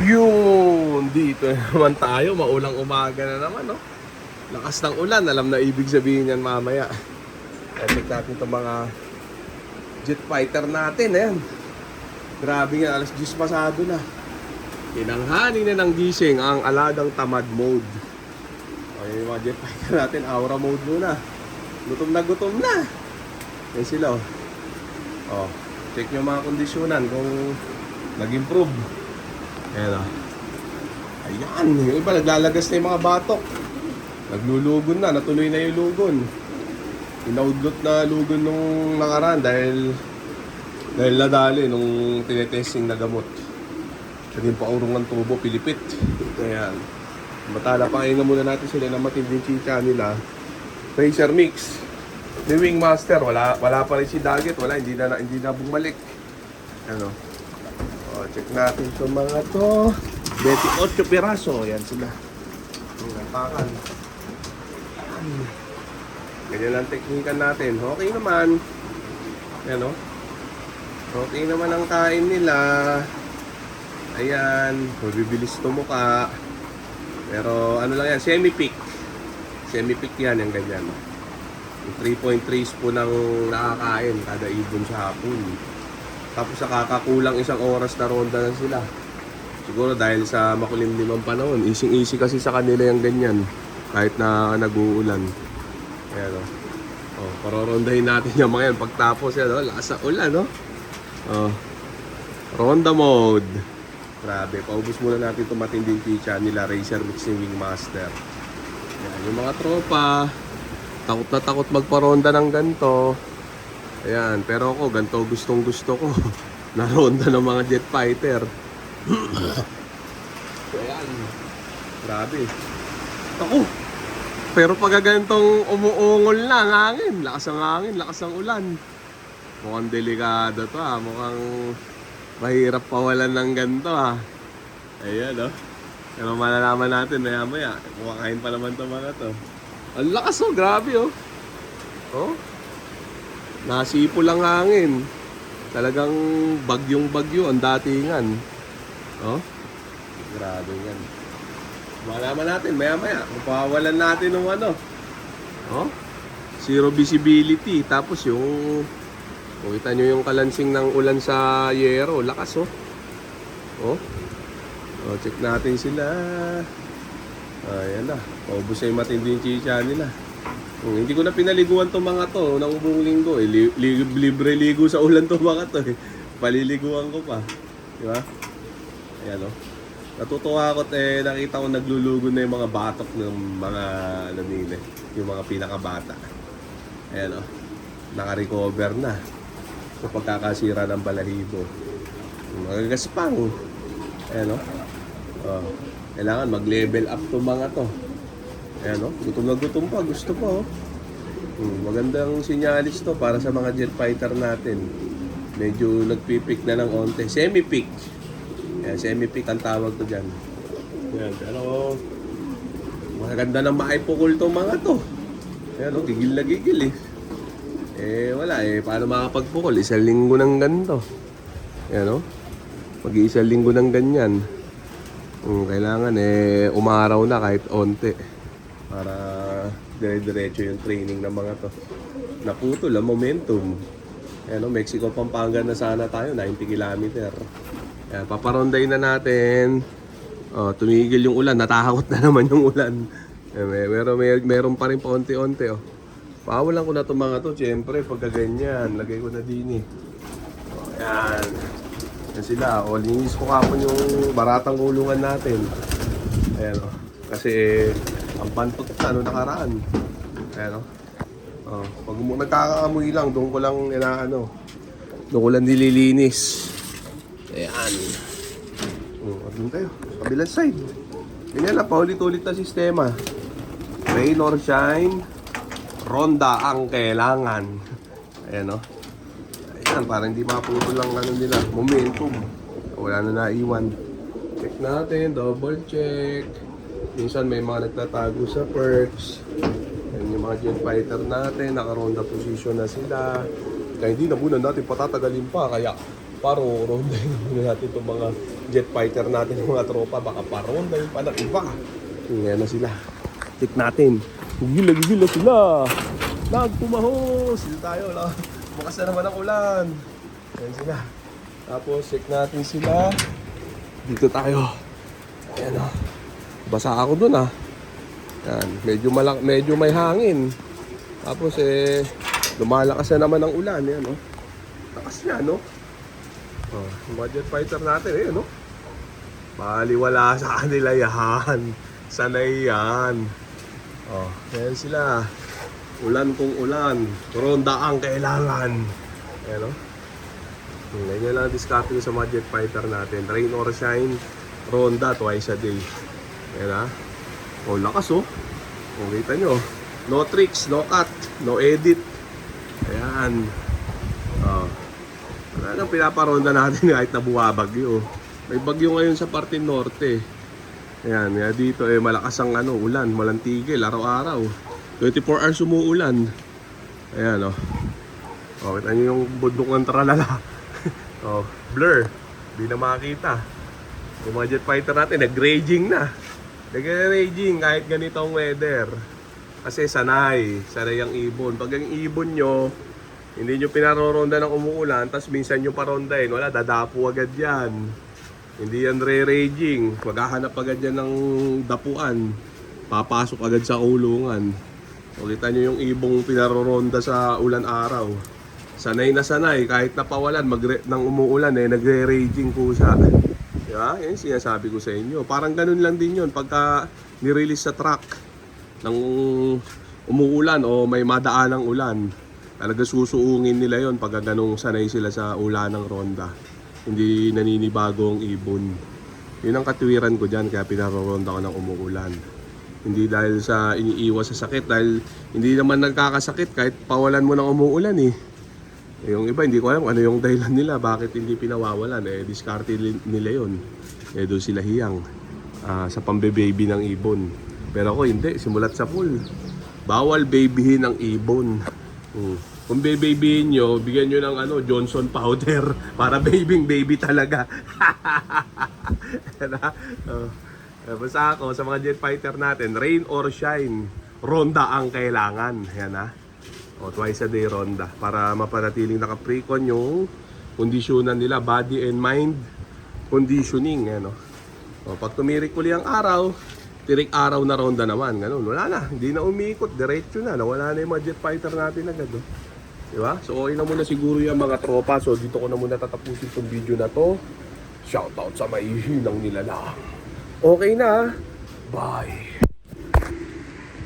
Yun, dito naman tayo. Maulang umaga na naman, no? Lakas ng ulan, alam na ibig sabihin yan mamaya. Check natin itong mga jet fighter natin, ayan. Grabe nga, alas 10 pasado na. Tinanghani na ng gising ang alagang tamad mode. Okay, yung mga jet fighter natin, aura mode muna. Gutom na. Yan sila, oh. Oh, check nyo mga kondisyonan kung nag-improve. Ayan, oh. Ayan, yung iba naglalagas na yung mga batok. Naglulugon na, natuloy na yung lugon. Inaudlot na lugon nung nakaraan dahil nadali nung tinetesting na gamot. Naging paurungan tubo, pilipit. Ayan. Matala, pakainga muna natin sila ng matinding chicha nila. Racer Mix. The Wingmaster, wala pa rin si Daggett, hindi na bumalik. Ano? O, check natin itong mga to. 28 piraso, yan sila. Napakan. Ganyan lang teknikan natin. Okay naman. Yan, o. Okay naman ang kain nila. Ayan, mabibilis tumuka. Pero ano lang yan, semi-peak. Semi-peak yan, yung ganyan. 3.3 spoon ang nakakain kada ibon sa hapon. Tapos nakakakulang isang oras na ronda na sila. Siguro dahil sa makulimlimang panahon. Easy kasi sa kanila yung ganyan. Kahit na nag-uulan. Ayan, o. Oh, parorondahin natin yung mga yan. Pagtapos yan, o. Lakas sa ulan, no? Oh. Ronda mode. Grabe, paubos muna natin itong matinding chicha nila, Racer Mixing Wingmaster. Ayan, yung mga tropa, takot na takot magparonda ng ganito. Ayan, pero ako, ganito gustong gusto ko. Naronda ng mga jet fighter. Ayan, grabe. Ako, pero pag ganitong umuungol na ang hangin, lakas ang ulan. Mukhang delikado to, ha. Mukhang mahirap pawalan ng ganito, ha. Ayan, oh. Pero malalaman natin maya-maya. Kumakain pa naman to mga to. Ang lakas, oh. Grabe, oh. Oh. Nasipo lang hangin. Talagang bagyong-bagyo ang datingan. Oh. Grabe yan. Malalaman natin maya-maya. Kung pawalan natin ng ano. Oh. Zero visibility. Tapos yung... Kita nyo yung kalansing ng ulan sa yero. Lakas, oh. Oh. Oh, check natin sila. Ayan na. Paubos na yung matinding chicha nila. Hindi ko na pinaliguan itong mga to ng buong linggo. Libre ligo sa ulan itong mga to. Paliliguan ko pa. Diba? Ayan, oh. Natutuwa ako at nakita ko naglulugon na yung mga batok ng mga ano nila. Yung mga pinakabata. Ayan, oh. Naka-recover na sa pagkakasira ng balahibo. Magagaspang. Ayan, o. Oh. Kailangan mag-level up to mga to. Ayan, o. Gutom na gutom pa. Gusto pa, o. Magandang sinyalis to para sa mga jet fighter natin. Medyo nagpipik na ng onte. Semi-peak. Ayan, semi-peak ang tawag to dyan. Ayan, pero maganda na maipukul to mga to. Ayan, o. Gigil na gigil, eh. Wala paano makapagpukol? Isang linggo ng ganito. Yan, no? Mag-iisang linggo ng ganyan. Kailangan umaraw na kahit onte. Para dire-diretso yung training ng mga to. Naputol ang momentum. Yan, no? Mexico, Pampanga na sana tayo, 90 kilometer. Yan, paparonday na natin. Oh, tumigil yung ulan. Natakot na naman yung ulan. Meron pa rin paunti-unti, oh. Pawalan ko na itong mga to, siyempre, pagka ganyan, lagay ko na din, eh. O, ayan. Yan sila, o, linis ko kapon yung baratang kulungan natin. Ayan, o. Kasi, ang pantot na, nakaraan. Ayan, o. O, pag nagkakaamoy lang, doon ko lang nililinis. Ayan. O, doon tayo, kabilang side. Ganyan lang, paulit-ulit na sistema. Rain or shine, ronda ang kailangan. Ayan, o. Ayan, parang hindi maputol lang nila. Momentum. Wala na naiwan. Check natin. Double check. Minsan may mga nagtatago sa perks. Ayan yung mga jet fighter natin. Naka-ronda position na sila. Kaya hindi na muna natin patatagalin pa. Kaya Rondahin muna natin itong mga jet fighter natin, mga tropa. Baka parondahin pa ng iba. Ngayon na sila. Check natin. Gila sila. Nagpumahos. Dito tayo. Bukas na naman ang ulan. Ayan sila. Tapos check natin sila. Dito tayo. Ayan o. Basa ako dun ah. Yan. Medyo may hangin. Tapos lumalakas na naman ang ulan. Yan o. Lakas niya no. Oh, yung mga jet fighter natin eh no. Baliwala sa kanila yan. Sanay yan. Oh, yan sila. Ulan kung ulan. Ronda ang kailangan. Ayan o. Ganyan lang discarte sa mga jet fighter natin. Rain or shine, ronda twice a day. Ayan ha. O lakas oh. O kita nyo. No tricks, no cut, no edit. Ayan. O. Wala nang pinaparonda natin kahit na buwabagyo. May bagyo ngayon sa parte norte. Ayan. Kaya dito malakas ang ulan. Walang tigil. Araw-araw. 24 hours umuulan. Ayan o. O kita nyo yung bundok ng tralala. Oh, blur. Hindi na makakita. Yung mga jet fighter natin, nag-raging na. Nag-raging kahit ganitong weather. Kasi sanay ang ibon. Pag ang ibon nyo, hindi nyo pinaroronda ng umuulan, tapos minsan nyo parondahin, wala, dadapo agad yan. Hindi yan re-raging. Maghahanap agad yan ng dapuan. Papasok agad sa ulungan. O kita nyo yung ibong pinaroronda sa ulan araw. Sanay na sanay, kahit napawalan, nang umuulan nagre-raging po siya. Diba? Yan sinasabi ko sa inyo. Parang ganun lang din yun pagka nirelease sa truck ng umuulan o may madaanang ulan. Talaga susuungin nila yon pag ganung sanay sila sa ulan ng ronda. Hindi naninibago ang ibon. Yun ang katuwiran ko dyan, kaya pinaroronda ko ng umuulan. Hindi dahil sa iniiwas sa sakit, dahil hindi naman nagkakasakit kahit pawalan mo ng umuulan eh. Yung iba, hindi ko alam ano yung dahilan nila, bakit hindi pinawawalan. Diskarte nila yun. Doon sila hiyang sa pambe-baby ng ibon. Pero ako hindi, simulat sa pool. Bawal babyhin ang ibon. Kung babyhin nyo, bigyan nyo ng Johnson powder para baby talaga. Basta ako, sa mga jet fighter natin, rain or shine, ronda ang kailangan. Yan ha. O, twice a day ronda para mapanatiling naka-precon yung kondisyonan nila, body and mind conditioning. Ano? O, pag tumirik uli ang araw, tirik araw na ronda naman. Ganun. Wala na, hindi na umiikot, diretso na. Wala na yung mga jet fighter natin agad. Diba? So okay na muna siguro yung mga tropa. So dito ko na muna tatapusin itong video na to. Shoutout sa maihinang nilalang. Okay na. Bye.